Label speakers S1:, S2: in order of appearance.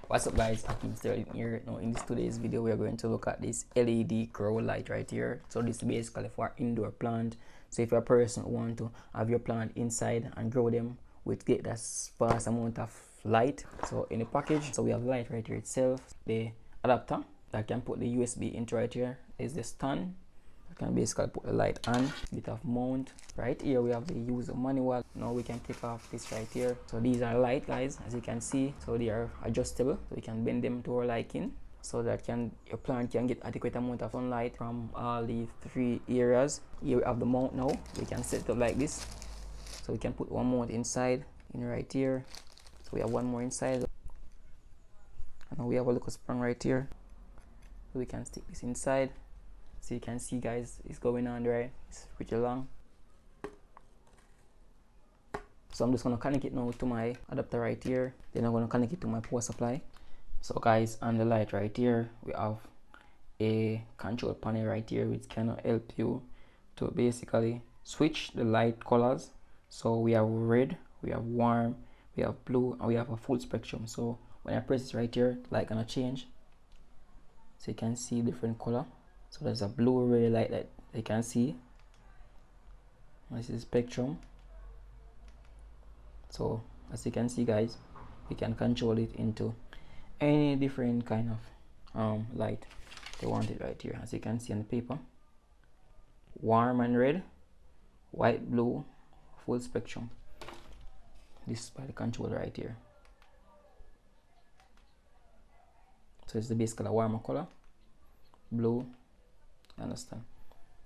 S1: What's up guys, Ackeem still here. Now in this today's video we are going to look at this LED grow light right here. So this is basically for indoor plant. So if you're a person who want to have your plant inside and grow them with get that fast amount of light, so in the package, so we have light right here itself, the adapter that can put the USB into right here is the stand. Can basically put the light on, bit of mount. Right here we have the user manual. Now we can take off this right here. So these are light guys, as you can see. So they are adjustable, so we can bend them to our liking, so that your plant can get adequate amount of sunlight from all the three areas. Here we have the mount. Now we can set it up like this, so we can put one mount inside in right here. So we have one more inside, and now we have a little sprung right here, so we can stick this inside. So you can see guys, it's going on right, it's pretty long. So I'm just going to connect it now to my adapter right here, then I'm going to connect it to my power supply. So guys, on the light right here we have a control panel right here, which can help you to basically switch the light colors. So we have red, we have warm, we have blue, and we have a full spectrum. So when I press this right here, light gonna change, so you can see different color. So there's a blue ray light that you can see. This is spectrum. So as you can see guys, we can control it into any different kind of light they want it right here. As you can see on the paper, warm and red, white, blue, full spectrum. This is by the controller right here. So it's the base color, warmer color, blue. Understand?